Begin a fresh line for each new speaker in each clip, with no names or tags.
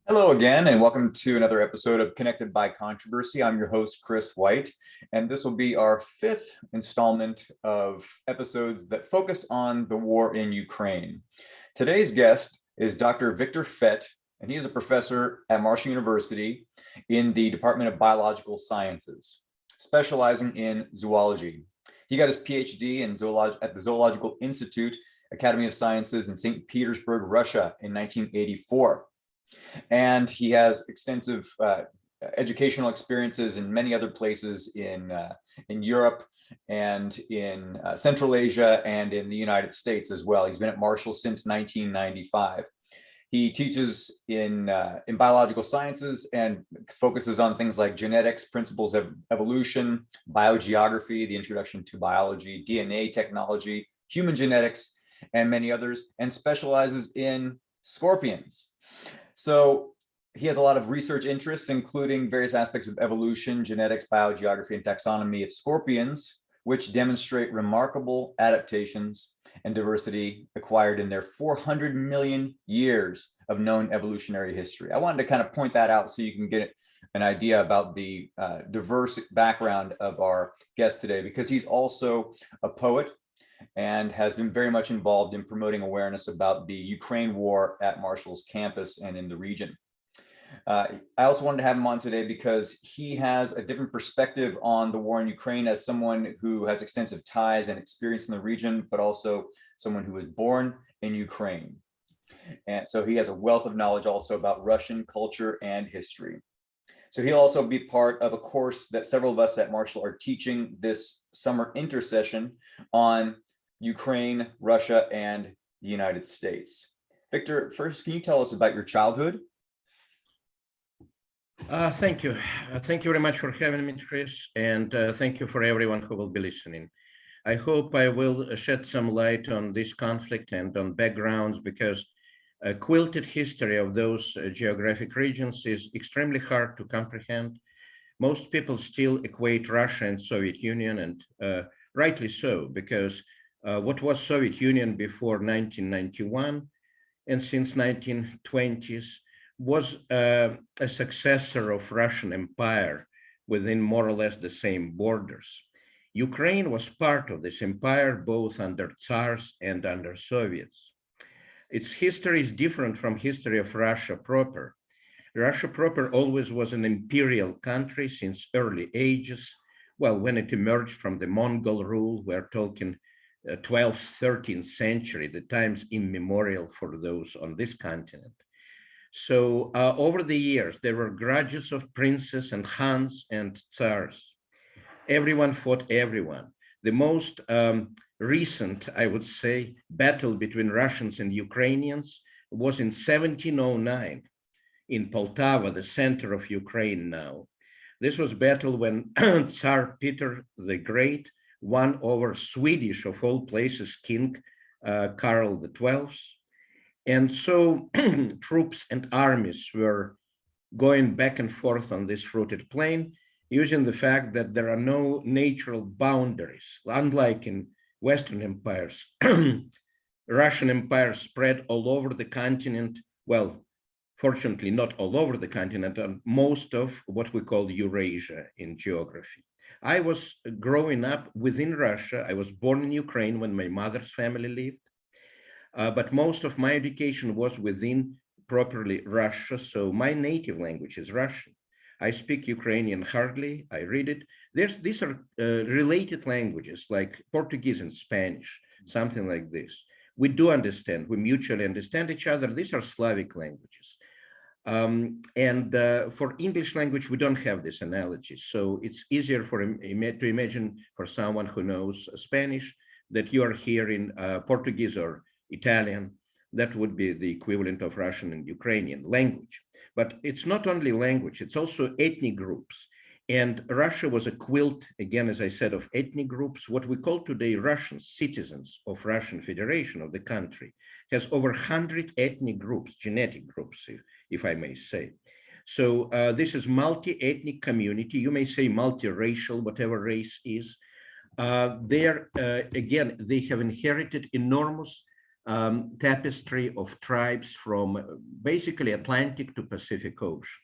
Hello again, and welcome to another episode of Connected by Controversy. I'm your host, Chris White, and this will be our fifth installment of episodes that focus on the war in Ukraine. Today's guest is Dr. Victor Fett, and he is a professor at Marshall University in the Department of Biological Sciences, specializing in zoology. He got his PhD at the Zoological Institute, Academy of Sciences in St. Petersburg, Russia in 1984. And he has extensive educational experiences in many other places in Europe and in Central Asia and in the United States as well. He's been at Marshall since 1995. He teaches in biological sciences and focuses on things like genetics, principles of evolution, biogeography, the introduction to biology, DNA technology, human genetics, and many others, and specializes in scorpions. So he has a lot of research interests, including various aspects of evolution, genetics, biogeography, and taxonomy of scorpions, which demonstrate remarkable adaptations and diversity acquired in their 400 million years of known evolutionary history. I wanted to kind of point that out so you can get an idea about the diverse background of our guest today, because he's also a poet and has been very much involved in promoting awareness about the Ukraine war at Marshall's campus and in the region. I also wanted to have him on today because he has a different perspective on the war in Ukraine as someone who has extensive ties and experience in the region, but also someone who was born in Ukraine. And so he has a wealth of knowledge also about Russian culture and history. So he'll also be part of a course that several of us at Marshall are teaching this summer intersession on Ukraine, Russia, and the United States. Victor, first, can you tell us about your childhood?
Thank you. Thank you very much for having me, Chris, and thank you for everyone who will be listening. I hope I will shed some light on this conflict and on backgrounds, because a quilted history of those geographic regions is extremely hard to comprehend. Most people still equate Russia and Soviet Union, and rightly so, because what was Soviet Union before 1991 and since 1920s was a successor of Russian Empire within more or less the same borders. Ukraine was part of this empire, both under Tsars and under Soviets. Its history is different from history of Russia proper. Russia proper always was an imperial country since early ages. Well, when it emerged from the Mongol rule, we're talking 12th, 13th century, the times immemorial for those on this continent. So over the years, there were grudges of princes and khans and tsars. Everyone fought everyone. The most recent, I would say, battle between Russians and Ukrainians was in 1709 in Poltava, the center of Ukraine now. This was battle when Tsar Peter the Great won over Swedish, of all places, King Karl XII. And so troops and armies were going back and forth on this fruited plain, using the fact that there are no natural boundaries. Unlike in Western empires, Russian empire spread all over the continent. Well, fortunately, not all over the continent, and most of what we call Eurasia in geography. I was growing up within Russia. I was born in Ukraine when my mother's family lived, but most of my education was within properly Russia. So my native language is Russian. I speak Ukrainian hardly, I read it. These are related languages like Portuguese and Spanish, something like this. We do understand, we mutually understand each other. These are Slavic languages. For English language, we don't have this analogy. So it's easier to imagine for someone who knows Spanish that you are hearing Portuguese or Italian. That would be the equivalent of Russian and Ukrainian language. But it's not only language, it's also ethnic groups. And Russia was a quilt, again, as I said, of ethnic groups. What we call today Russian citizens of Russian Federation, of the country, has over 100 ethnic groups, genetic groups, if I may say. So this is multi-ethnic community. You may say multiracial, whatever race is. Again, they have inherited enormous tapestry of tribes from basically Atlantic to Pacific Ocean.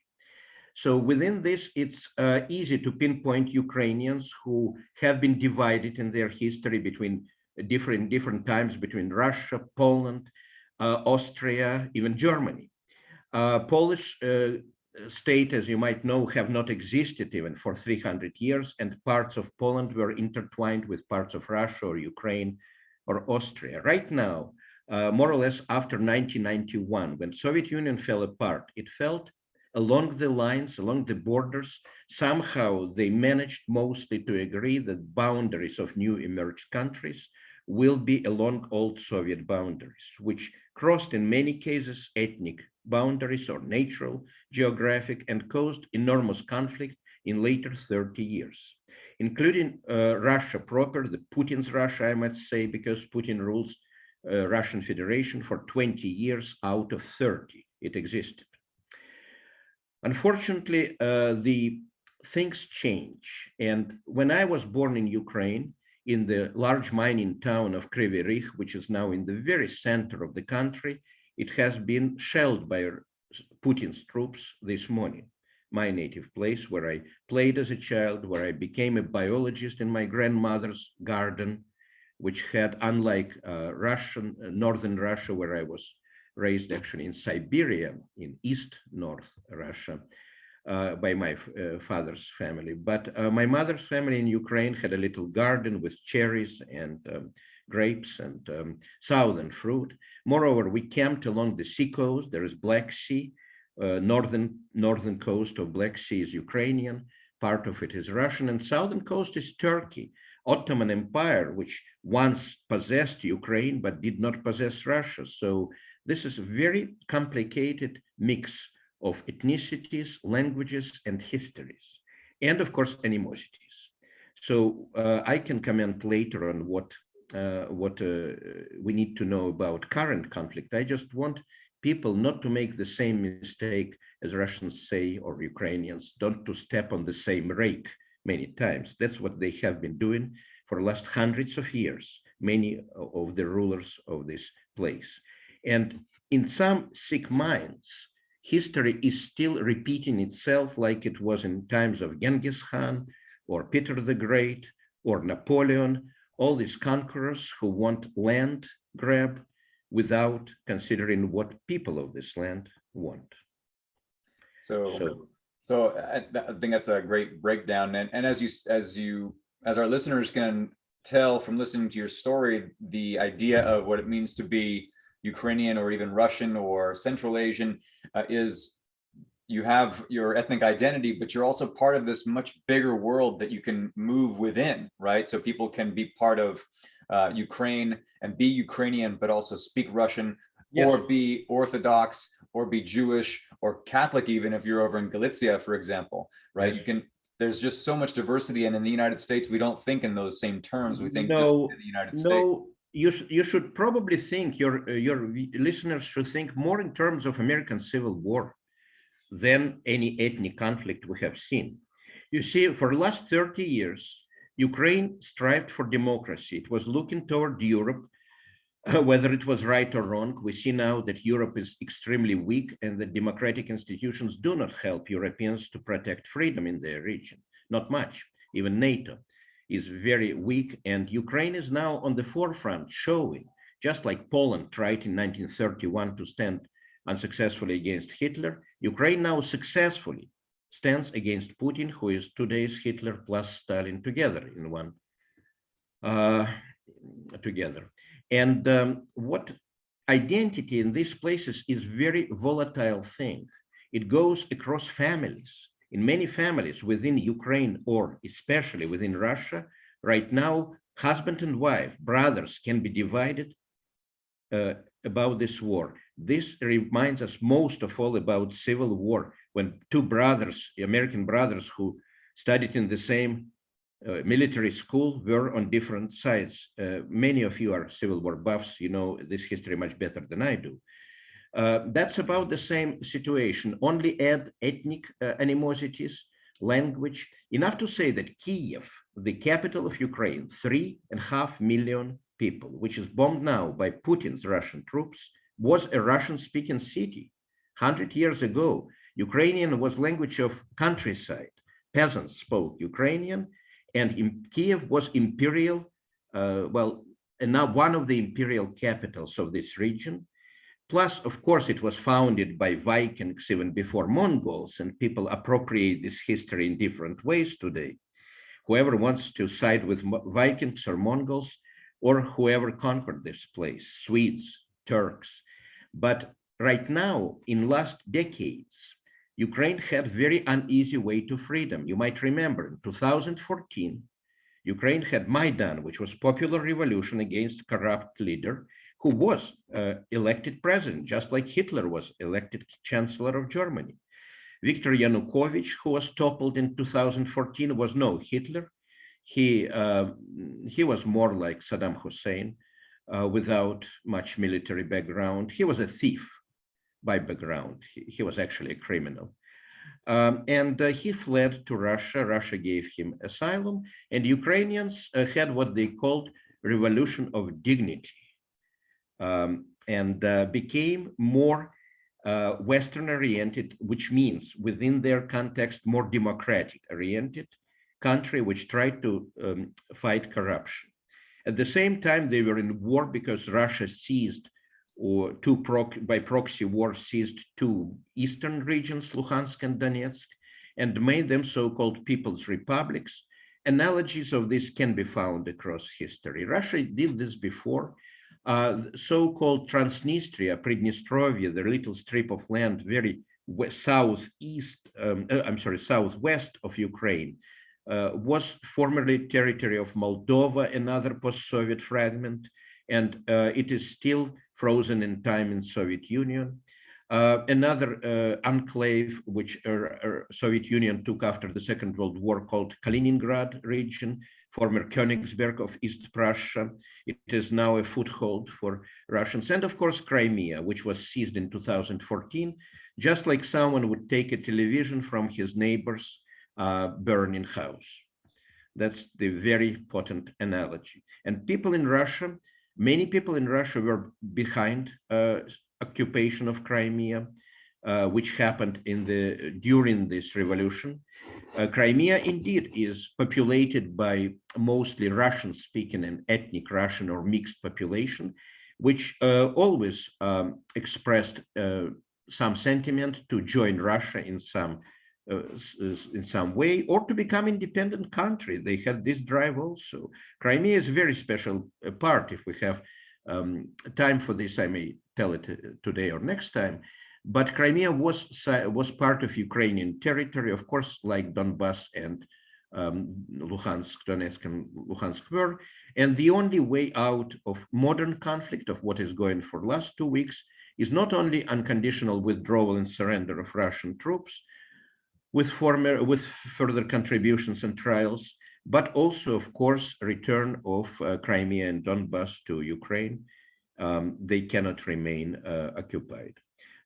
So within this, it's easy to pinpoint Ukrainians who have been divided in their history between different times between Russia, Poland, Austria, even Germany. Polish state, as you might know, have not existed even for 300 years, and parts of Poland were intertwined with parts of Russia or Ukraine or Austria. Right now, more or less after 1991, when Soviet Union fell apart, it felt along the lines, along the borders, somehow they managed mostly to agree that boundaries of new emerged countries will be along old Soviet boundaries, which crossed in many cases ethnic boundaries or natural, geographic, and caused enormous conflict in later 30 years, including Russia proper, the Putin's Russia, I might say, because Putin rules Russian Federation for 20 years out of 30 it existed. Unfortunately, the things change. And when I was born in Ukraine, in the large mining town of Kryvyi Rih, which is now in the very center of the country, it has been shelled by Putin's troops this morning. My native place, where I played as a child, where I became a biologist in my grandmother's garden, which had, unlike northern Russia, where I was raised actually in Siberia, in East North Russia, by my father's family. But my mother's family in Ukraine had a little garden with cherries and grapes and southern fruit. Moreover, we camped along the sea coast. There is Black Sea. Northern coast of Black Sea is Ukrainian. Part of it is Russian, and southern coast is Turkey. Ottoman Empire, which once possessed Ukraine but did not possess Russia. So this is a very complicated mix of ethnicities, languages, and histories, and of course, animosities. So I can comment later on what we need to know about current conflict. I just want people not to make the same mistake as Russians say, or Ukrainians, don't to step on the same rake many times. That's what they have been doing for the last hundreds of years, many of the rulers of this place. And in some sick minds, history is still repeating itself like it was in times of Genghis Khan or Peter the Great or Napoleon, all these conquerors who want land grab without considering what people of this land want.
So I think that's a great breakdown. And as our listeners can tell from listening to your story, the idea of what it means to be Ukrainian or even Russian or Central Asian is you have your ethnic identity, but you're also part of this much bigger world that you can move within, right? So people can be part of Ukraine and be Ukrainian, but also speak Russian, yes, or be Orthodox, or be Jewish, or Catholic, even if you're over in Galicia, for example, right? Yes. There's just so much diversity, and in the United States, we don't think in those same terms. We think just in the United States.
You should probably think, your listeners should think more in terms of American Civil War than any ethnic conflict we have seen. You see, for the last 30 years, Ukraine strived for democracy. It was looking toward Europe, whether it was right or wrong. We see now that Europe is extremely weak, and the democratic institutions do not help Europeans to protect freedom in their region. Not much. Even NATO is very weak, and Ukraine is now on the forefront, showing, just like Poland tried in 1931 to stand unsuccessfully against Hitler, Ukraine now successfully stands against Putin, who is today's Hitler plus Stalin together in one, together. And what identity in these places is very volatile thing. It goes across families. In many families within Ukraine, or especially within Russia, right now, husband and wife, brothers can be divided about this war. This reminds us most of all about Civil War, when two brothers, American brothers who studied in the same military school, were on different sides. Many of you are Civil War buffs, you know this history much better than I do. That's about the same situation, only add ethnic animosities, language, enough to say that Kiev, the capital of Ukraine, 3.5 million people, which is bombed now by Putin's Russian troops, was a Russian-speaking city. 100 years ago, Ukrainian was language of countryside. Peasants spoke Ukrainian, and Kiev was imperial, now one of the imperial capitals of this region. Plus, of course, it was founded by Vikings even before Mongols, and people appropriate this history in different ways today. Whoever wants to side with Vikings or Mongols, or whoever conquered this place, Swedes, Turks. But right now, in last decades, Ukraine had very uneasy way to freedom. You might remember in 2014, Ukraine had Maidan, which was popular revolution against corrupt leader who was elected president, just like Hitler was elected chancellor of Germany. Viktor Yanukovych, who was toppled in 2014, was no Hitler. He was more like Saddam Hussein, without much military background. He was a thief by background. He was actually a criminal. And he fled to Russia. Russia gave him asylum, and Ukrainians had what they called revolution of dignity, and became more Western-oriented, which means within their context, more democratic-oriented country, which tried to fight corruption. At the same time, they were in war because Russia seized, or by proxy war, seized two eastern regions, Luhansk and Donetsk, and made them so-called people's republics. Analogies of this can be found across history. Russia did this before. So-called Transnistria, Pridnestrovia, the little strip of land very southwest of Ukraine, was formerly territory of Moldova, another post-Soviet fragment, and it is still frozen in time in Soviet Union. Another enclave which Soviet Union took after the Second World War, called Kaliningrad region, former Königsberg of East Prussia. It is now a foothold for Russians. And of course, Crimea, which was seized in 2014, just like someone would take a television from his neighbor's burning house. That's the very potent analogy. And people in Russia, many people in Russia were behind occupation of Crimea, which happened during this revolution. Crimea indeed is populated by mostly Russian-speaking and ethnic Russian or mixed population, which always expressed some sentiment to join Russia in some way, or to become independent country. They had this drive also. Crimea is a very special part. If we have time for this, I may tell it today or next time. But Crimea was part of Ukrainian territory, of course, like Donbass and Luhansk, Donetsk and Luhansk were. And the only way out of modern conflict, of what is going for last 2 weeks, is not only unconditional withdrawal and surrender of Russian troops with further contributions and trials, but also, of course, return of Crimea and Donbass to Ukraine. They cannot remain occupied.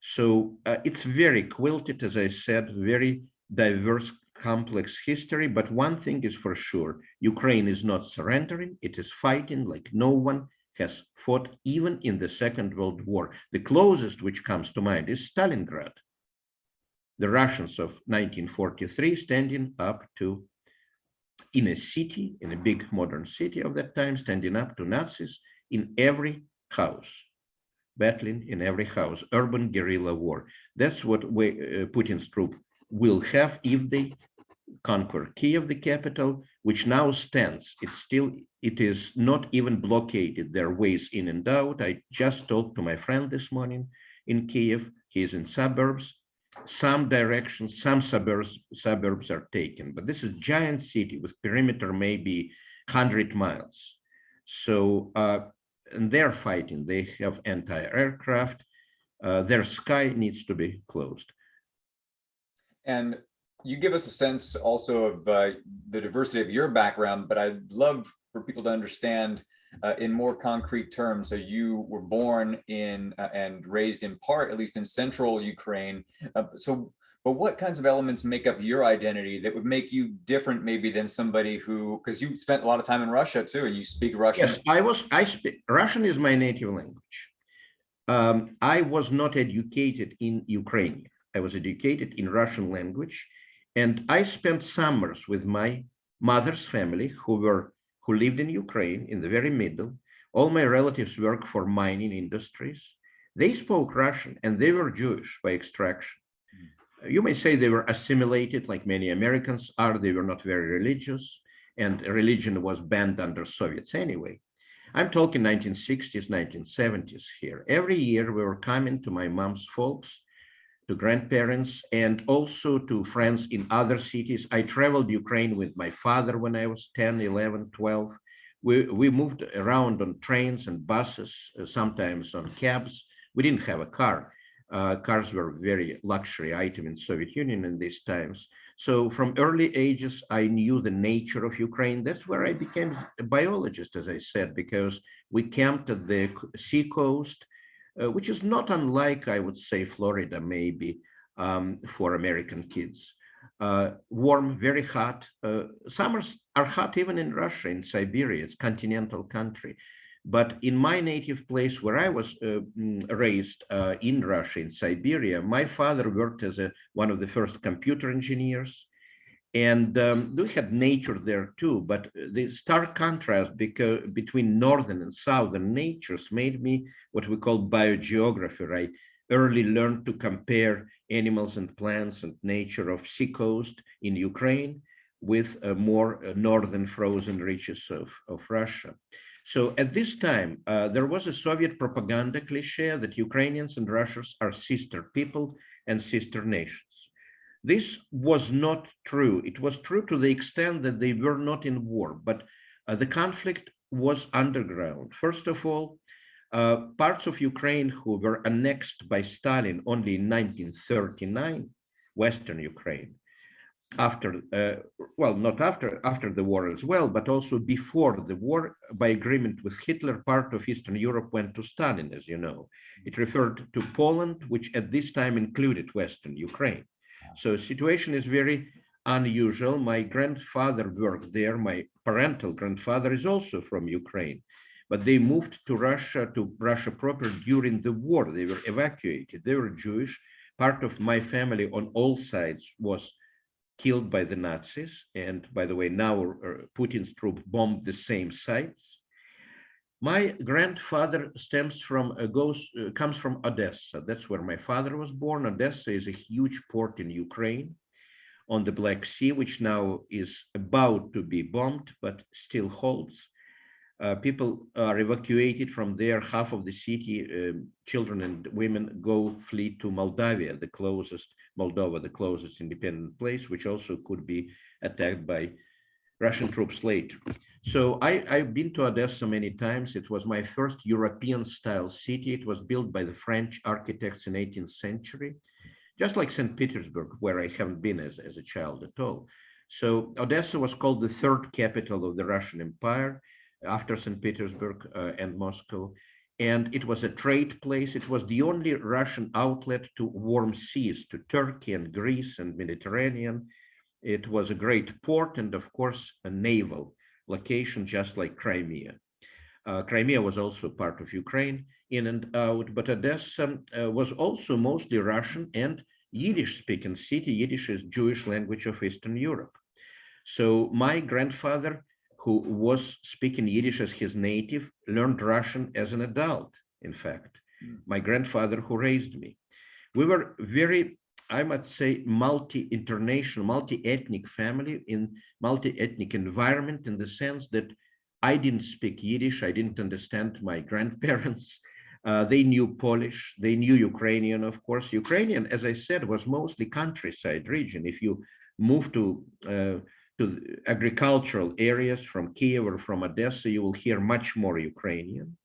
So it's very quilted, as I said, very diverse, complex history. But one thing is for sure, Ukraine is not surrendering. It is fighting like no one has fought, even in the Second World War. The closest which comes to mind is Stalingrad. The Russians of 1943 standing up to, in a city, in a big modern city of that time, standing up to Nazis in every house. Battling in every house, urban guerrilla war. That's what Putin's troop will have if they conquer Kiev, the capital, which now stands. It is not even blockaded. There are ways in and out. I just talked to my friend this morning in Kiev. He is in suburbs. Some directions, some suburbs are taken, but this is a giant city with perimeter maybe 100 miles. So, and they're fighting. They have anti-aircraft. Their sky needs to be closed.
And you give us a sense also of the diversity of your background, but I'd love for people to understand in more concrete terms. So you were born in and raised in part, at least in central Ukraine. So But what kinds of elements make up your identity that would make you different maybe than somebody who, because you spent a lot of time in Russia too, and you speak Russian?
Yes, I speak, Russian is my native language. I was not educated in Ukrainian. I was educated in Russian language, and I spent summers with my mother's family who lived in Ukraine in the very middle. All my relatives work for mining industries. They spoke Russian, and they were Jewish by extraction. You may say they were assimilated, like many Americans are. They were not very religious, and religion was banned under Soviets anyway. I'm talking 1960s, 1970s here. Every year we were coming to my mom's folks, to grandparents, and also to friends in other cities. I traveled Ukraine with my father when I was 10, 11, 12. We moved around on trains and buses, sometimes on cabs. We didn't have a car. Cars were a very luxury item in Soviet Union in these times. So from early ages, I knew the nature of Ukraine. That's where I became a biologist, as I said, because we camped at the sea coast, which is not unlike, I would say, Florida, maybe, for American kids. Warm, very hot. Summers are hot even in Russia, in Siberia. It's continental country. But in my native place where I was raised in Russia, in Siberia, my father worked as one of the first computer engineers. And we had nature there too, but the stark contrast between northern and southern natures made me what we call biogeography. I early learned to compare animals and plants and nature of seacoast in Ukraine with more northern frozen reaches of Russia. So at this time, there was a Soviet propaganda cliche that Ukrainians and Russians are sister people and sister nations. This was not true. It was true to the extent that they were not in war, but the conflict was underground. First of all, parts of Ukraine who were annexed by Stalin only in 1939, Western Ukraine, after, well, not after the war as well, but also before the war, by agreement with Hitler, part of Eastern Europe went to Stalin, as you know. It referred to Poland, which at this time included Western Ukraine. So the situation is very unusual. My grandfather worked there. My parental grandfather is also from Ukraine, but they moved to Russia proper during the war. They were evacuated. They were Jewish. Part of my family on all sides was killed by the Nazis. And by the way, now Putin's troops bombed the same sites. My grandfather comes from Odessa. That's where my father was born. Odessa is a huge port in Ukraine on the Black Sea, which now is about to be bombed, but still holds. People are evacuated from there. Half of the city, children and women, flee to Moldova, the closest independent place, which also could be attacked by Russian troops later. So I've been to Odessa many times. It was my first European-style city. It was built by the French architects in 18th century, just like St. Petersburg, where I haven't been as a child at all. So Odessa was called the third capital of the Russian Empire after St. Petersburg and Moscow. And it was a trade place. It was the only Russian outlet to warm seas, to Turkey and Greece and Mediterranean. It was a great port and, of course, a naval location, just like Crimea. Crimea was also part of Ukraine, in and out, but Odessa was also mostly Russian and Yiddish-speaking city. Yiddish is Jewish language of Eastern Europe. So my grandfather, who was speaking Yiddish as his native, learned Russian as an adult, in fact. My grandfather who raised me. We were very, I might say, multi-international, multi-ethnic family in multi-ethnic environment, in the sense that I didn't speak Yiddish. I didn't understand my grandparents. They knew Polish. They knew Ukrainian, of course. Ukrainian, as I said, was mostly countryside region. If you move to agricultural areas from Kiev or from Odessa, you will hear much more Ukrainian.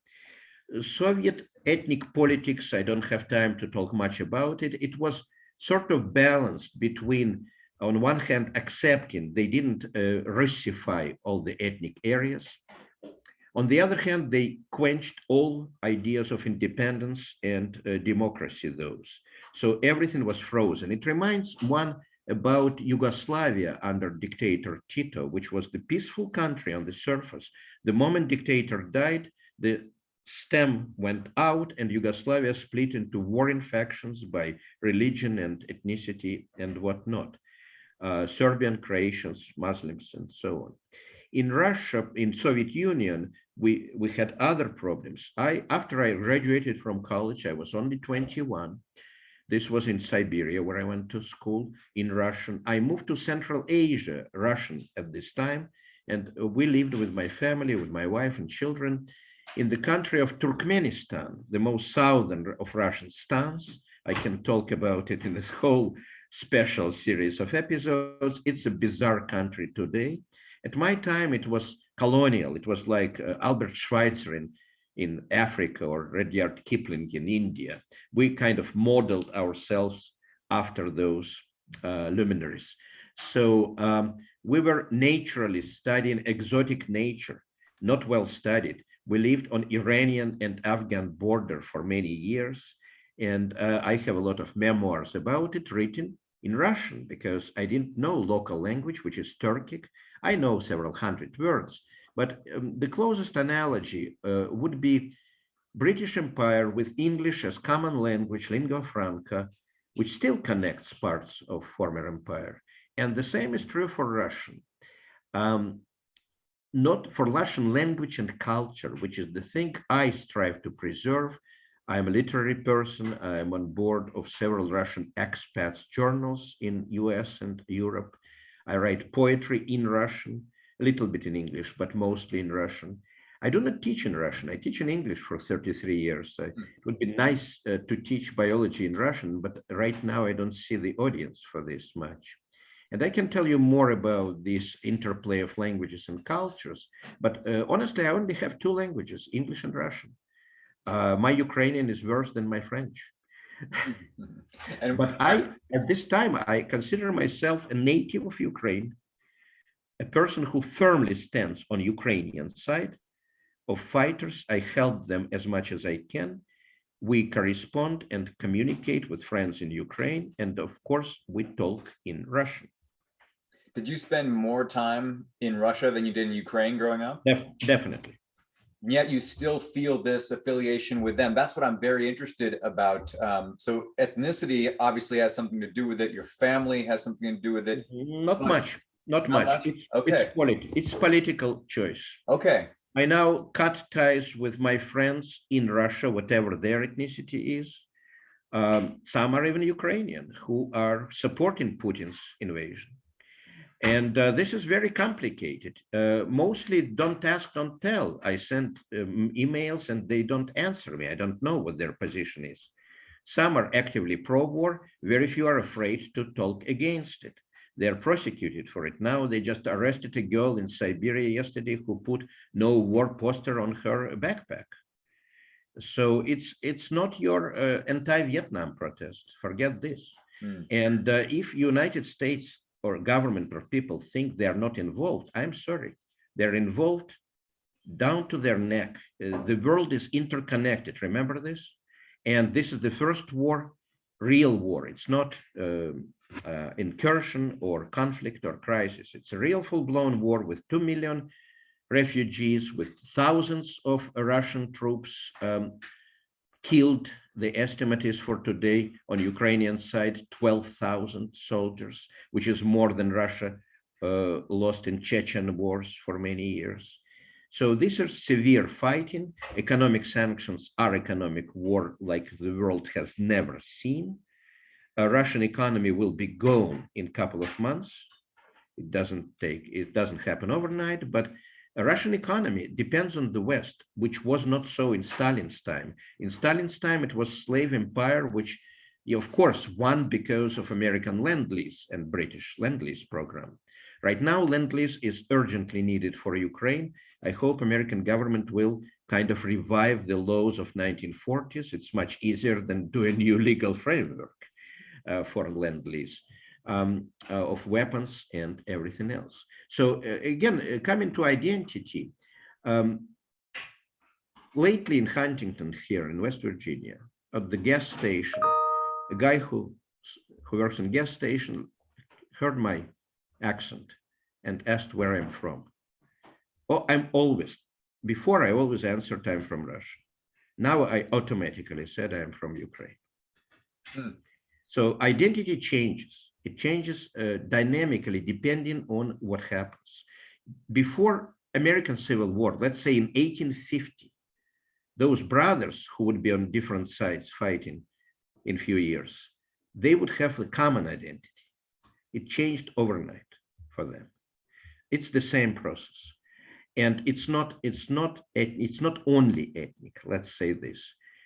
Soviet ethnic politics, I don't have time to talk much about it. It was sort of balanced between, on one hand, accepting they didn't Russify all the ethnic areas. On the other hand, they quenched all ideas of independence and democracy, those. So everything was frozen. It reminds one about Yugoslavia under dictator Tito, which was the peaceful country on the surface. The moment dictator died, the stem went out and Yugoslavia split into warring factions by religion and ethnicity and whatnot. Serbian, Croatians, Muslims, and so on. In Russia, in Soviet Union, we had other problems. After I graduated from college, I was only 21. This was in Siberia, where I went to school in Russian. I moved to Central Asia, Russian at this time, and we lived with my family, with my wife and children, in the country of Turkmenistan, the most southern of Russian stans. I can talk about it in this whole special series of episodes. It's a bizarre country today. At my time, it was colonial. It was like Albert Schweitzer in Africa or Rudyard Kipling in India. We kind of modeled ourselves after those luminaries. So we were naturally studying exotic nature, not well studied. We lived on Iranian and Afghan border for many years. And I have a lot of memoirs about it written in Russian because I didn't know local language, which is Turkic. I know several hundred words, but the closest analogy would be British Empire with English as common language, lingua franca, which still connects parts of former empire. And the same is true for Russian. Not for Russian language and culture, which is the thing I strive to preserve. I'm a literary person. I'm on board of several Russian expats journals in US and Europe. I write poetry in Russian, a little bit in English, but mostly in Russian. I do not teach in Russian. I teach in English for 33 years. It would be nice to teach biology in Russian, but right now I don't see the audience for this much. And I can tell you more about this interplay of languages and cultures, but honestly, I only have two languages, English and Russian. My Ukrainian is worse than my French. But at this time, I consider myself a native of Ukraine, a person who firmly stands on Ukrainian side of fighters. I help them as much as I can. We correspond and communicate with friends in Ukraine. And of course, we talk in Russian.
Did you spend more time in Russia than you did in Ukraine growing up?
Definitely.
And yet you still feel this affiliation with them. That's what I'm very interested about. So ethnicity obviously has something to do with it. Your family has something to do with it.
Not much.
Okay.
It's political choice.
Okay.
I now cut ties with my friends in Russia, whatever their ethnicity is. Some are even Ukrainian who are supporting Putin's invasion. And this is very complicated. Mostly don't ask, don't tell. I send emails and they don't answer me. I don't know what their position is. Some are actively pro-war. Very few are afraid to talk against it. They're prosecuted for it. Now they just arrested a girl in Siberia yesterday who put no war poster on her backpack. So it's not your anti-Vietnam protest. Forget this. And if United States or government or people think they are not involved, I'm sorry. They're involved down to their neck. The world is interconnected. Remember this? And this is the first war, real war. It's not incursion or conflict or crisis. It's a real full-blown war with 2 million refugees, with thousands of Russian troops killed. The estimate is for today on Ukrainian side, 12,000 soldiers, which is more than Russia lost in Chechen wars for many years. So these are severe fighting. Economic sanctions are economic war like the world has never seen. A Russian economy will be gone in a couple of months. It doesn't happen overnight, but a Russian economy depends on the West, which was not so in Stalin's time. In Stalin's time, it was slave empire, which, of course, won because of American Lend-Lease and British Lend-Lease program. Right now, Lend-Lease is urgently needed for Ukraine. I hope American government will kind of revive the laws of 1940s. It's much easier than do a new legal framework for Lend-Lease. Of weapons and everything else. So again, coming to identity, lately in Huntington here in West Virginia, at the gas station, A guy who works in gas station heard my accent and asked where I'm from. Oh, before I always answered I'm from Russia. Now I automatically said I'm from Ukraine.
Hmm.
So identity changes. It changes dynamically depending on what happens. Before American Civil War, let's say in 1850, those brothers who would be on different sides fighting in few years, they would have a common identity. It changed overnight for them. It's the same process. And it's not only ethnic, let's say this,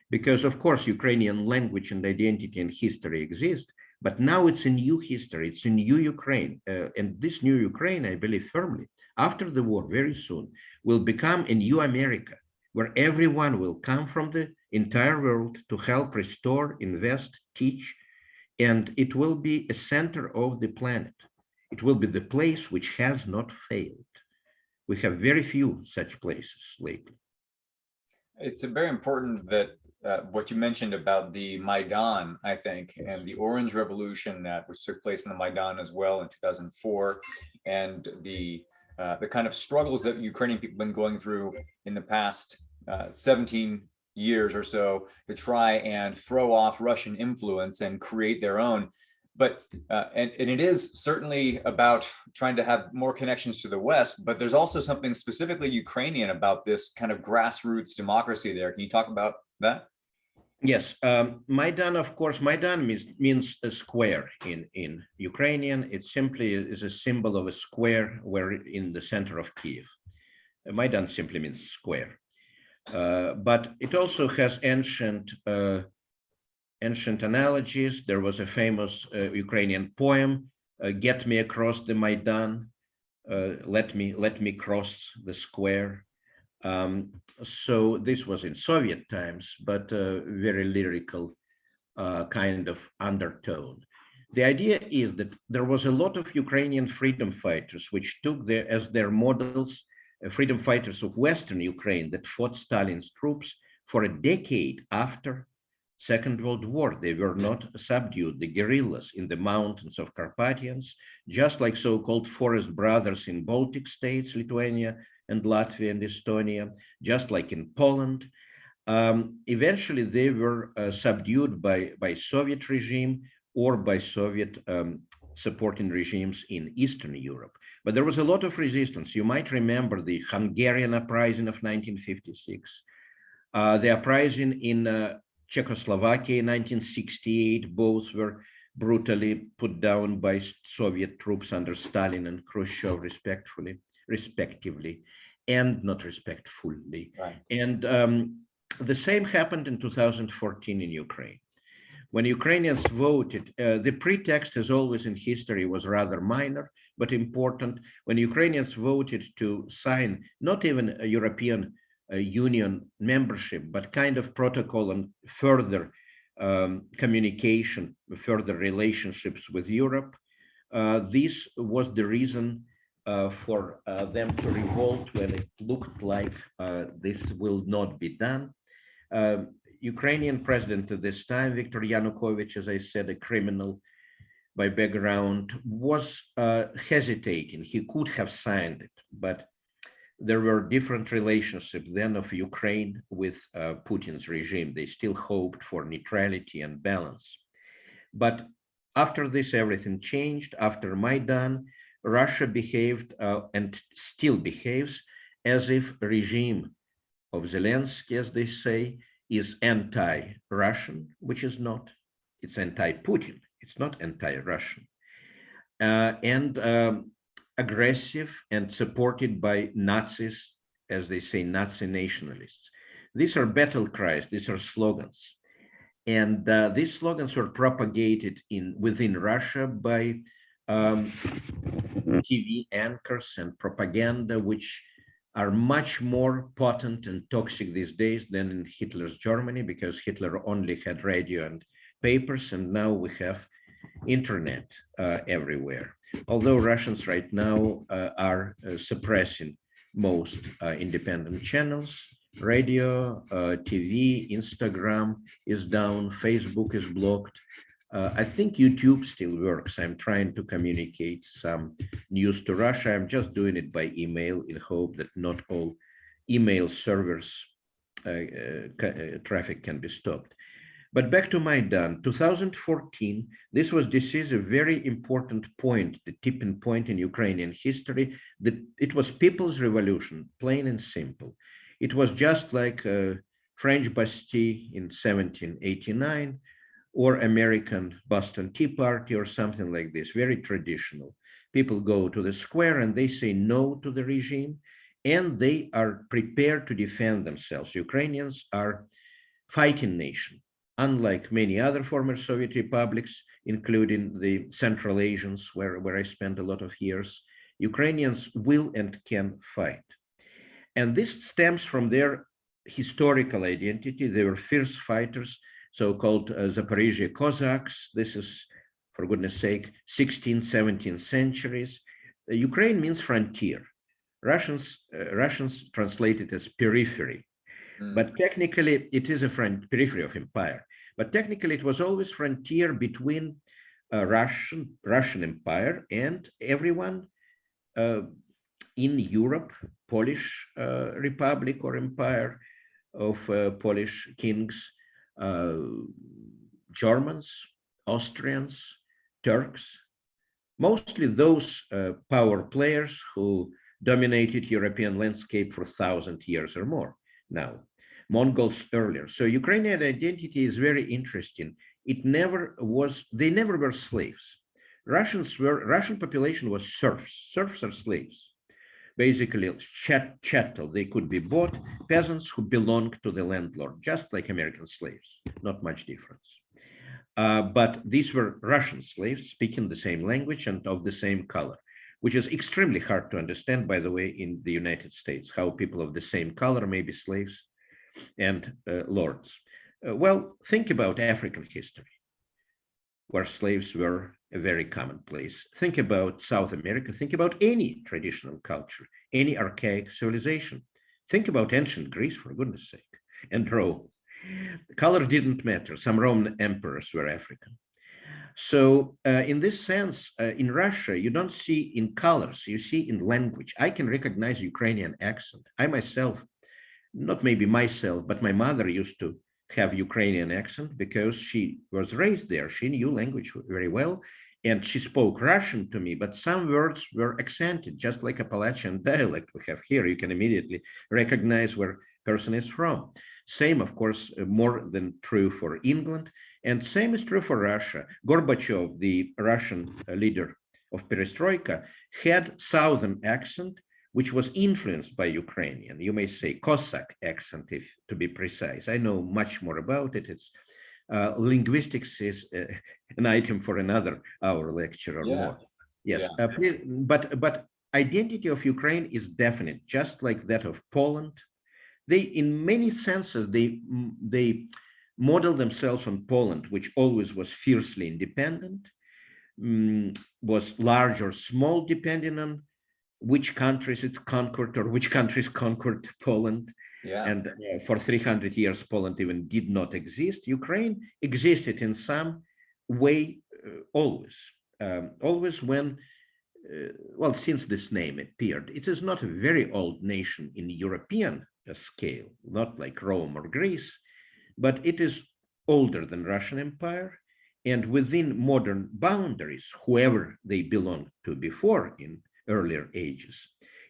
because of course Ukrainian language and identity and history exist, but now it's a new history, it's a new Ukraine, and this new Ukraine, I believe firmly, after the war, very soon, will become a new America, where everyone will come from the entire world to help restore, invest, teach, and it will be a center of the planet. It will be the place which has not failed. We have very few such places lately.
It's very important that what you mentioned about the Maidan, I think,
Yes.
and the Orange Revolution which took place in the Maidan as well in 2004, and the kind of struggles that Ukrainian people have been going through in the past 17 years or so to try and throw off Russian influence and create their own. But and it is certainly about trying to have more connections to the West, but there's also something specifically Ukrainian about this kind of grassroots democracy there. Can you talk about that?
Yes, Maidan, of course, Maidan means a square in Ukrainian. It simply is a symbol of a square where in the center of Kiev. Maidan simply means square. But it also has ancient analogies. There was a famous Ukrainian poem, "Get me across the Maidan, let me cross the square." So this was in Soviet times, but very lyrical kind of undertone. The idea is that there was a lot of Ukrainian freedom fighters which took as their models freedom fighters of Western Ukraine that fought Stalin's troops for a decade after Second World War. They were not subdued. The guerrillas in the mountains of Carpathians, just like so-called forest brothers in Baltic states, Lithuania and Latvia and Estonia, just like in Poland. Eventually, they were subdued by Soviet regime or by Soviet supporting regimes in Eastern Europe. But there was a lot of resistance. You might remember the Hungarian Uprising of 1956, the uprising in Czechoslovakia in 1968, both were brutally put down by Soviet troops under Stalin and Khrushchev, respectively, and not respectfully.
Right.
And the same happened in 2014 in Ukraine. When Ukrainians voted, the pretext, as always in history, was rather minor, but important. When Ukrainians voted to sign not even a European Union membership, but kind of protocol on further communication, further relationships with Europe, this was the reason for them to revolt when it looked like this will not be done. Ukrainian president at this time, Victor Yanukovych, as I said, a criminal by background, was hesitating. He could have signed it, but there were different relationships then of Ukraine with Putin's regime. They still hoped for neutrality and balance. But after this, everything changed. After Maidan, Russia behaved and still behaves as if regime of Zelensky, as they say, is anti-Russian, which is not. It's anti-Putin. It's not anti-Russian. And aggressive and supported by Nazis, as they say, Nazi nationalists. These are battle cries. These are slogans. And these slogans were propagated within Russia by TV anchors and propaganda, which are much more potent and toxic these days than in Hitler's Germany, because Hitler only had radio and papers, and now we have internet everywhere. Although Russians right now are suppressing most independent channels, radio, TV, Instagram is down, Facebook is blocked, I think YouTube still works. I'm trying to communicate some news to Russia. I'm just doing it by email in hope that not all email servers traffic can be stopped. But back to Maidan, 2014, this is a very important point, the tipping point in Ukrainian history. It was people's revolution, plain and simple. It was just like French Bastille in 1789 or American Boston Tea Party or something like this, very traditional. People go to the square and they say no to the regime, and they are prepared to defend themselves. Ukrainians are fighting nation. Unlike many other former Soviet republics, including the Central Asians, where I spent a lot of years, Ukrainians will and can fight. And this stems from their historical identity. They were fierce fighters, so-called Zaporizhia Cossacks. This is, for goodness sake, 16th, 17th centuries. Ukraine means frontier. Russians translate it as periphery. But technically, it is a periphery of empire. But technically, it was always frontier between Russian Empire and everyone in Europe, Polish Republic or Empire of Polish kings, Germans, Austrians, Turks, mostly those power players who dominated European landscape for 1,000 years or more now. Mongols earlier. So Ukrainian identity is very interesting. They never were slaves. Russian population was serfs. Serfs are slaves. Basically, chattel, they could be bought, peasants who belonged to the landlord, just like American slaves, not much difference. But these were Russian slaves speaking the same language and of the same color, which is extremely hard to understand, by the way, in the United States, how people of the same color may be slaves and lords. Well, think about African history, where slaves were a very commonplace. Think about South America. Think about any traditional culture, any archaic civilization. Think about ancient Greece, for goodness sake, and Rome. Color didn't matter. Some Roman emperors were African. So in this sense, in Russia, you don't see in colors, you see in language. I can recognize Ukrainian accent. I myself, not maybe myself, but my mother used to have Ukrainian accent because she was raised there. She knew language very well, and she spoke Russian to me, but some words were accented, just like Appalachian dialect we have here. You can immediately recognize where person is from. Same, of course, more than true for England, and same is true for Russia. Gorbachev, the Russian leader of Perestroika, had Southern accent, which was influenced by Ukrainian, you may say Cossack accent, if to be precise. I know much more about it. It's linguistics is an item for another hour lecture or more. Yes, but identity of Ukraine is definite, just like that of Poland. They, in many senses, they model themselves on Poland, which always was fiercely independent, was large or small, depending on which countries it conquered or which countries conquered Poland. And for 300 years, Poland even did not exist. Ukraine existed in some way always. Always when, well, since this name appeared. It is not a very old nation in European scale, not like Rome or Greece, but it is older than Russian Empire. And within modern boundaries, whoever they belonged to before in earlier ages,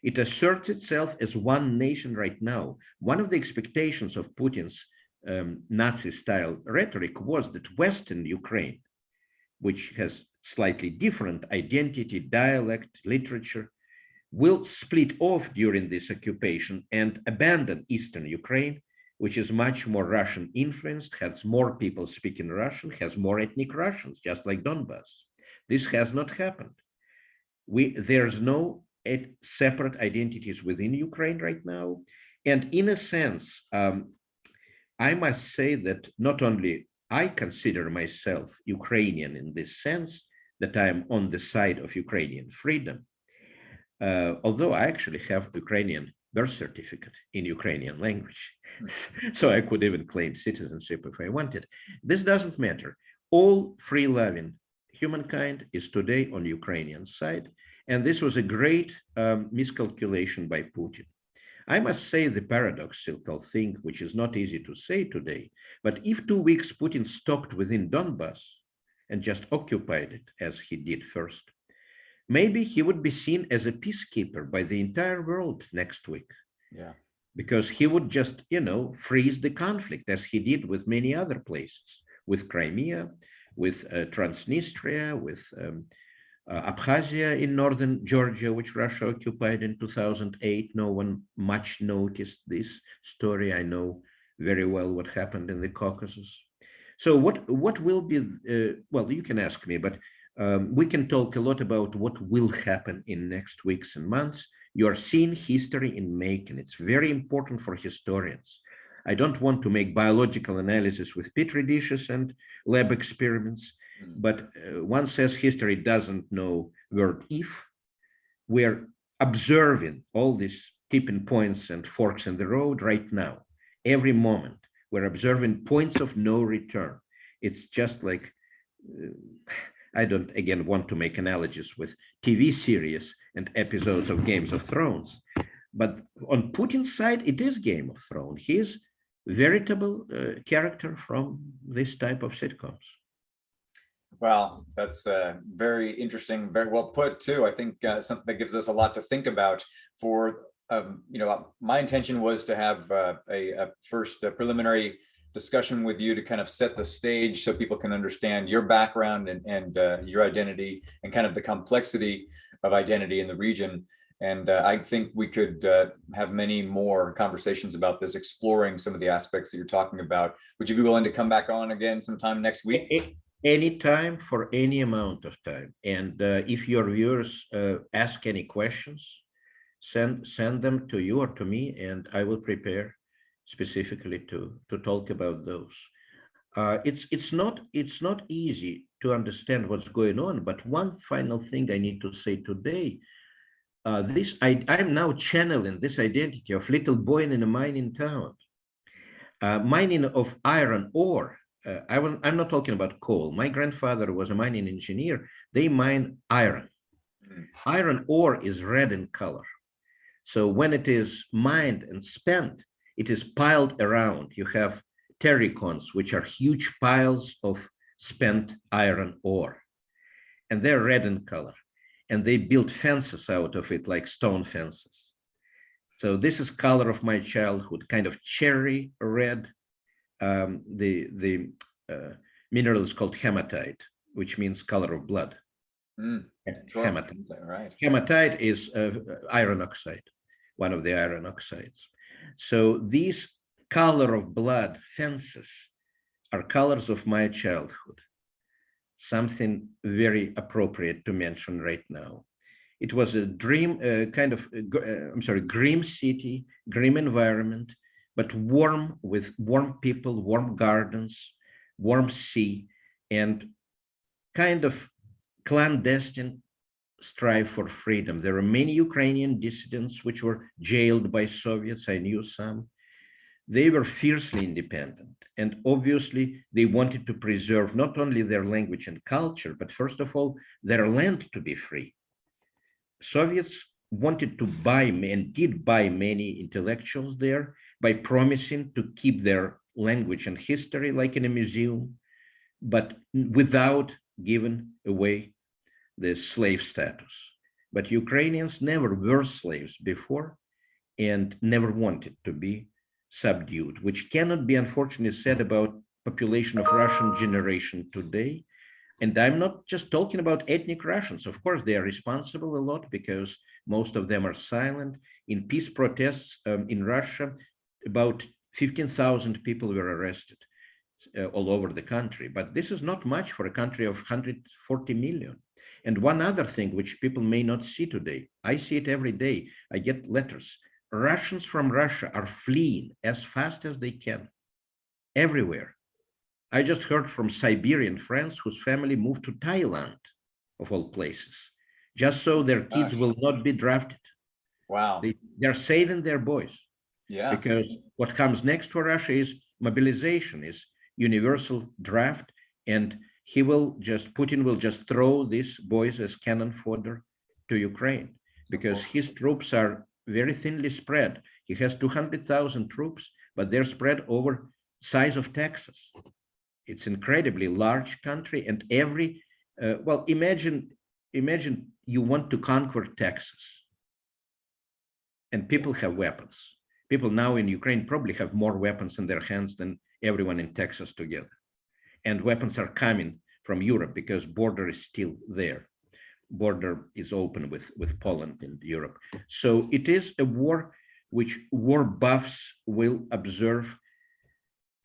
it asserts itself as one nation right now. One of the expectations of Putin's Nazi-style rhetoric was that Western Ukraine, which has slightly different identity, dialect, literature, will split off during this occupation and abandon Eastern Ukraine, which is much more Russian influenced, has more people speaking Russian, has more ethnic Russians, just like Donbass. This has not happened. There's no separate identities within Ukraine right now. And in a sense, I must say that not only I consider myself Ukrainian in this sense, that I'm on the side of Ukrainian freedom, although I actually have Ukrainian birth certificate in Ukrainian language. So I could even claim citizenship if I wanted. This doesn't matter. All free-loving humankind is today on Ukrainian side. And this was a great miscalculation by Putin. I must say the paradoxical thing, which is not easy to say today, but if 2 weeks Putin stopped within Donbass and just occupied it as he did first, maybe he would be seen as a peacekeeper by the entire world next week.
Yeah.
Because he would just, freeze the conflict as he did with many other places, with Crimea, with Transnistria, with Abkhazia in northern Georgia, which Russia occupied in 2008. No one much noticed this story. I know very well what happened in the Caucasus. So what will be, well, you can ask me, but we can talk a lot about what will happen in next weeks and months. You are seeing history in making. It's very important for historians. I don't want to make biological analysis with petri dishes and lab experiments, but one says history doesn't know word if. We're observing all these tipping points and forks in the road right now. Every moment, we're observing points of no return. It's just like, I don't, again, want to make analogies with TV series and episodes of Games of Thrones. But on Putin's side, it is Game of Thrones. He is veritable character from this type of sitcoms.
Well, that's very interesting, very well put too. I think something that gives us a lot to think about. For my intention was to have a first preliminary discussion with you to kind of set the stage so people can understand your background and your identity and kind of the complexity of identity in the region. And I think we could have many more conversations about this, exploring some of the aspects that you're talking about. Would you be willing to come back on again sometime next week?
Anytime, for any amount of time. And if your viewers ask any questions, send them to you or to me, and I will prepare specifically to talk about those. It's not easy to understand what's going on, but one final thing I need to say today, I'm now channeling this identity of little boy in a mining town, mining of iron ore. I'm not talking about coal. My grandfather was a mining engineer. They mine iron. Iron ore is red in color. So when it is mined and spent, it is piled around. You have terracons, which are huge piles of spent iron ore, and they're red in color. And they build fences out of it, like stone fences. So this is color of my childhood, kind of cherry red. The mineral is called hematite, which means color of blood.
Sure.
Hematite.
Right.
Hematite is iron oxide, one of the iron oxides. So these color of blood fences are colors of my childhood. Something very appropriate to mention right now. It was a dream, grim city, grim environment, but warm, with warm people, warm gardens, warm sea, and kind of clandestine strive for freedom. There are many Ukrainian dissidents which were jailed by Soviets. I knew some. They were fiercely independent, and obviously they wanted to preserve not only their language and culture, but first of all, their land to be free. Soviets wanted to buy, and did buy, many intellectuals there by promising to keep their language and history like in a museum, but without giving away the slave status. But Ukrainians never were slaves before and never wanted to be subdued, which cannot be unfortunately said about population of Russian generation today. And I'm not just talking about ethnic Russians. Of course, they are responsible a lot because most of them are silent. In peace protests in Russia, about 15,000 people were arrested all over the country. But this is not much for a country of 140 million. And one other thing which people may not see today, I see it every day. I get letters. Russians from Russia are fleeing as fast as they can, everywhere. I just heard from Siberian friends whose family moved to Thailand, of all places, just so their kids will not be drafted.
Wow.
They're saving their boys.
Yeah.
Because what comes next for Russia is mobilization, is universal draft, and Putin will just throw these boys as cannon fodder to Ukraine, because his troops are very thinly spread. He has 200,000 troops, but they're spread over size of Texas. It's incredibly large country, and well, imagine you want to conquer Texas, and people have weapons. People now in Ukraine probably have more weapons in their hands than everyone in Texas together. And weapons are coming from Europe because border is still there. Border is open with Poland and Europe. So it is a war which war buffs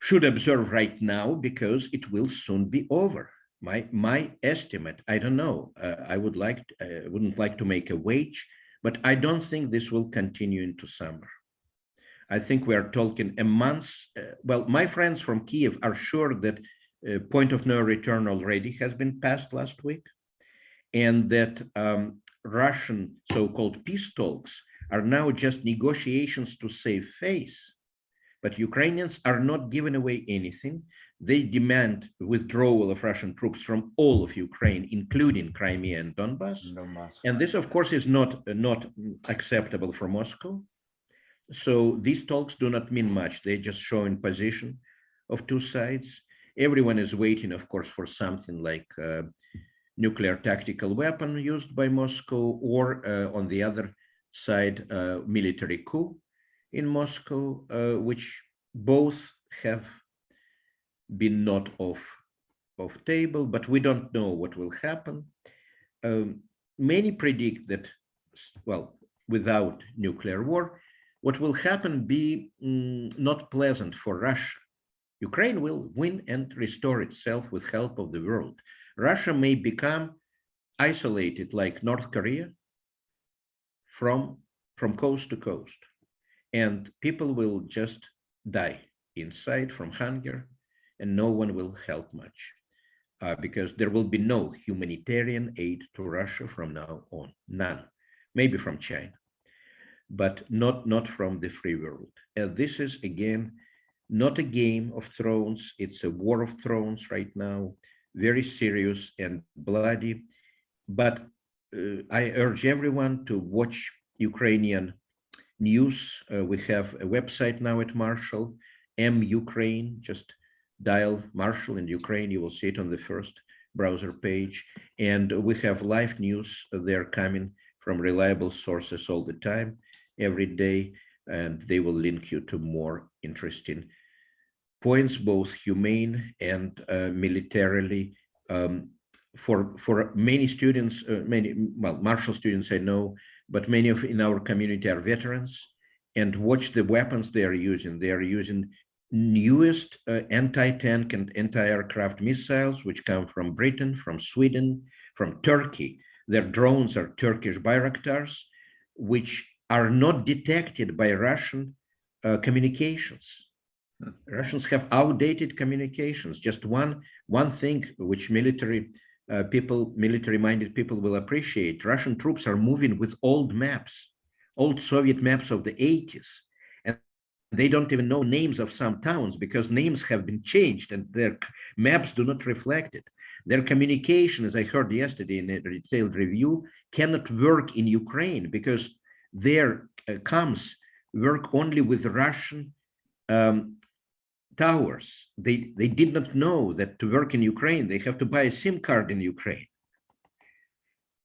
should observe right now, because it will soon be over. My estimate, I don't know, I wouldn't like to make a wage, but I don't think this will continue into summer. I think we are talking a month. Well, my friends from Kiev are sure that point of no return already has been passed last week, and that Russian so-called peace talks are now just negotiations to save face. But Ukrainians are not giving away anything. They demand withdrawal of Russian troops from all of Ukraine, including Crimea and Donbass. And this, of course, is not acceptable for Moscow. So these talks do not mean much. They just show in position of two sides. Everyone is waiting, of course, for something like nuclear tactical weapon used by Moscow, or on the other side, military coup in Moscow, which both have been not off table, but we don't know what will happen. Many predict that, well, without nuclear war, what will happen be not pleasant for Russia. Ukraine will win and restore itself with help of the world. Russia may become isolated like North Korea from coast to coast, and people will just die inside from hunger, and no one will help much, because there will be no humanitarian aid to Russia from now on, none. Maybe from China, but not from the free world. And this is, again, not a Game of Thrones, it's a War of Thrones right now, very serious and bloody. But I urge everyone to watch Ukrainian news. We have a website now at Marshall, Ukraine. Just dial Marshall in Ukraine, you will see it on the first browser page. And we have live news. They're coming from reliable sources all the time, every day, and they will link you to more interesting points, both humane and militarily. For many students, Marshall students I know, but many in our community are veterans, and watch the weapons they are using. They are using newest anti-tank and anti-aircraft missiles, which come from Britain, from Sweden, from Turkey. Their drones are Turkish Bayraktars, which are not detected by Russian communications. Russians have outdated communications. Just one thing which military-minded people will appreciate: Russian troops are moving with old maps, old Soviet maps of the 80s. And they don't even know names of some towns because names have been changed and their maps do not reflect it. Their communication, as I heard yesterday in a detailed review, cannot work in Ukraine because their comms work only with Russian towers. They did not know that to work in Ukraine, they have to buy a SIM card in Ukraine.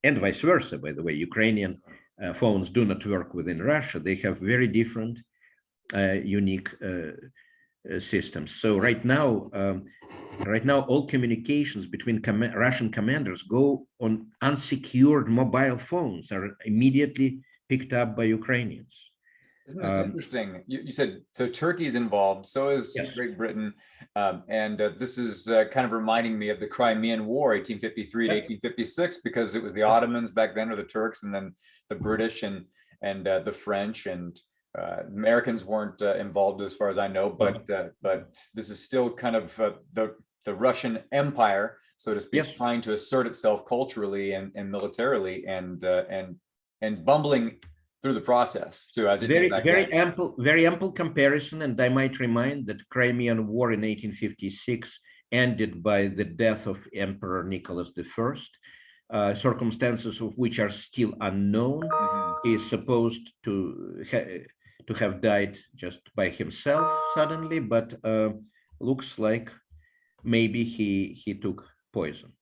And vice versa, by the way. Ukrainian phones do not work within Russia. They have very different, unique systems. So right now, all communications between Russian commanders go on unsecured mobile phones, are immediately picked up by Ukrainians.
Isn't this interesting? You said, so Turkey's involved, so is
Yes.
Great Britain. And this is kind of reminding me of the Crimean War, 1853 to 1856, because it was the Ottomans back then, or the Turks, and then the British and the French, and Americans weren't involved as far as I know, but this is still kind of the Russian Empire, so to speak, trying to assert itself culturally and militarily, and bumbling through the process too, as it did back then.
Very ample comparison. And I might remind that Crimean War in 1856 ended by the death of Emperor Nicholas I, circumstances of which are still unknown. He is supposed to have died just by himself suddenly, but looks like maybe he took poison.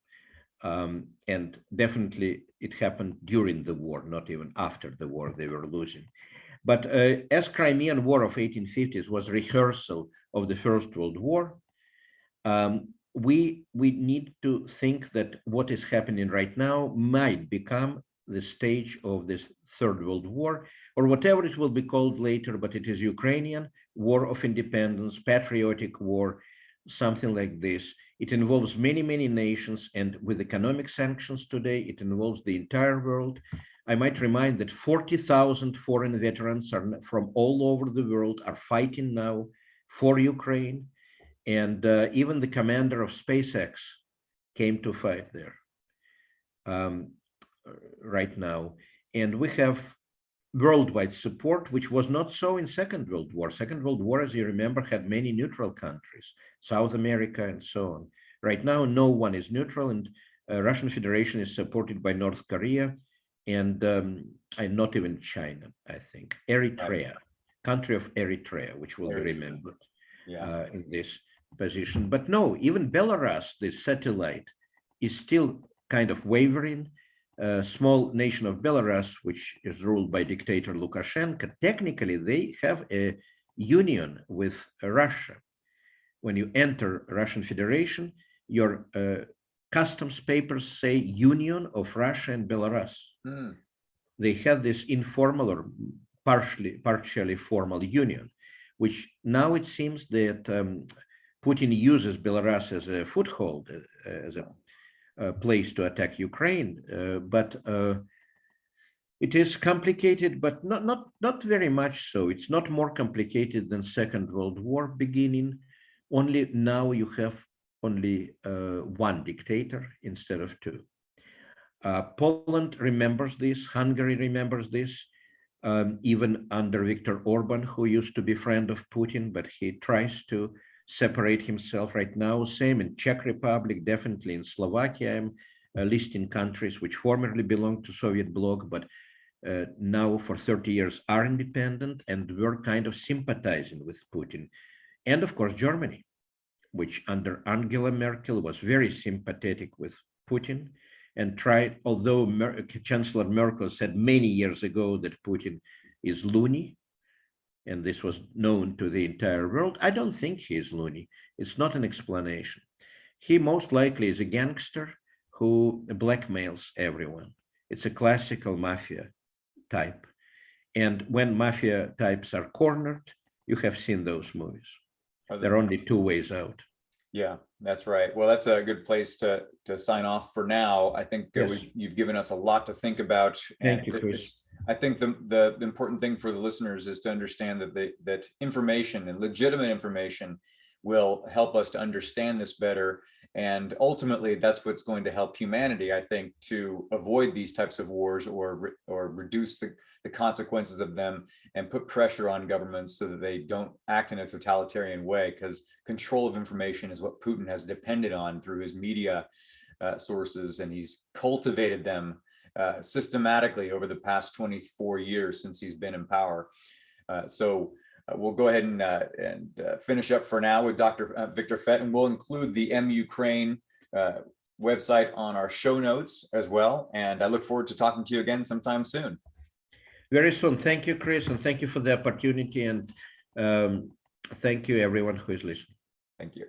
And definitely it happened during the war, not even after the war they were losing. But as Crimean War of 1850s was rehearsal of the First World War, we need to think that what is happening right now might become the stage of this Third World War, or whatever it will be called later, but it is Ukrainian War of Independence, patriotic war, something like this. It involves many, many nations, and with economic sanctions today, it involves the entire world. I might remind that 40,000 foreign veterans from all over the world are fighting now for Ukraine. And even the commander of SpaceX came to fight there right now. And we have worldwide support, which was not so in Second World War. Second World War, as you remember, had many neutral countries, South America and so on. Right now, no one is neutral, and Russian Federation is supported by North Korea and not even China, I think. Eritrea, country of Eritrea, which will be remembered in this position. But no, even Belarus, the satellite, is still kind of wavering. Small nation of Belarus, which is ruled by dictator Lukashenko, technically they have a union with Russia. When you enter Russian Federation, your customs papers say Union of Russia and Belarus. They had this informal or partially formal union, which now it seems that Putin uses Belarus as a foothold, as a place to attack Ukraine, but it is complicated, but not very much so. It's not more complicated than Second World War beginning. Only now you have only one dictator instead of two. Poland remembers this. Hungary remembers this. Even under Viktor Orban, who used to be friend of Putin, but he tries to separate himself right now. Same in Czech Republic, definitely in Slovakia. I'm listing countries which formerly belonged to Soviet bloc, but now for 30 years are independent and were kind of sympathizing with Putin. And of course, Germany, which under Angela Merkel was very sympathetic with Putin and tried, although Chancellor Merkel said many years ago that Putin is loony, and this was known to the entire world. I don't think he is loony. It's not an explanation. He most likely is a gangster who blackmails everyone. It's a classical mafia type. And when mafia types are cornered, you have seen those movies. There are only two ways out.
Yeah, that's right. Well, that's a good place to sign off for now. I think
Yes.
You've given us a lot to think about.
Thank you, Chris.
I think the important thing for the listeners is to understand that information and legitimate information will help us to understand this better. And ultimately, that's what's going to help humanity, I think, to avoid these types of wars or reduce the consequences of them and put pressure on governments so that they don't act in a totalitarian way, because control of information is what Putin has depended on through his media sources, and he's cultivated them systematically over the past 24 years since he's been in power. So we'll go ahead and finish up for now with Dr. Victor Fett, and we'll include the Ukraine website on our show notes as well. And I look forward to talking to you again sometime soon.
Very soon. Thank you, Chris, and thank you for the opportunity. And thank you, everyone who is listening.
Thank you.